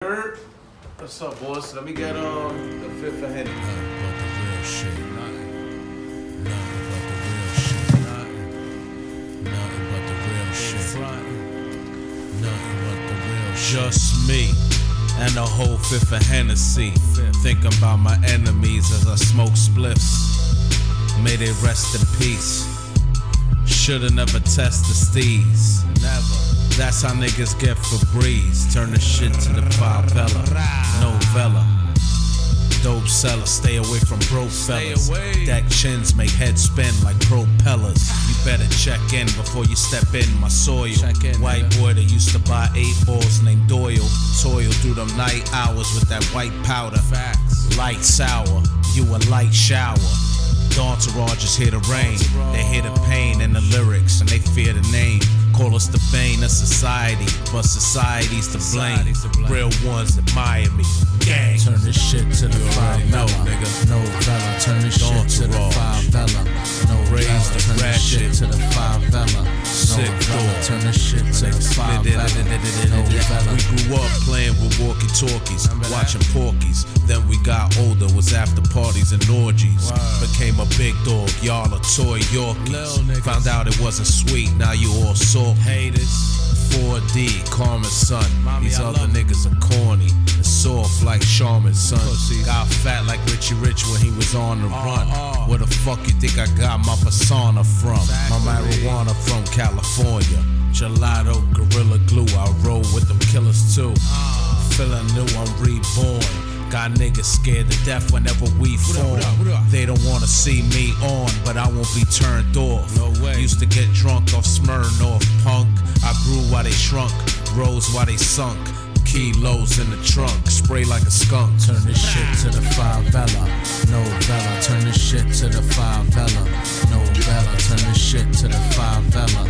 What's up, boys? Let me get the fifth of Henny. Nothing but the real shit. Nothing but the real shit. Nothing but the real shit. Nothing but the real shit. Just me and a whole fifth of Hennessy. Thinking about my enemies as I smoke spliffs. May they rest in peace. Shoulda never tested steez. Never. That's how niggas get Febreze. Turn the shit to the Favela. Novela. Dope seller, stay away from bro fellas. Deck chins make heads spin like propellers. You better check in before you step in my soil. White boy that used to buy 8 balls named Doyle. Toil through them night hours with that white powder. Light sour, you a light shower. Dontourage is here to reign. They hear the pain in the lyrics and they fear the name. Call us the bane of society, but society's to blame. Real ones admire me. Gang. Turn this shit to the Favela. Novela. Turn this shit to the Favela. Raze The Ratchet to the Favela. Novela. Turn this shit to the Favela. We grew up playing with walkie-talkies, watching Porkies. Then we got older, was after parties and orgies. Became a big dog, y'all are toy Yorkies. Found out it wasn't sweet, now you all sore haters. 4D, Carmen's son. These other niggas are corny and soft like Charmin's son. Got fat like Richie Rich when he was on the run. Where the fuck you think I got my persona from? My marijuana from California. Gelato, Gorilla Glue, I roll with them killers too. Feeling new, I'm reborn. Got niggas scared to death whenever we form. They don't wanna see me on, but I won't be turned off. No way. Used to get drunk off Smirnoff, punk. I grew while they shrunk, rose while they sunk. Kilos in the trunk, spray like a skunk. Turn this shit to the Favela. Novela. Turn this shit to the Favela. Novela. Turn this shit to the Favela.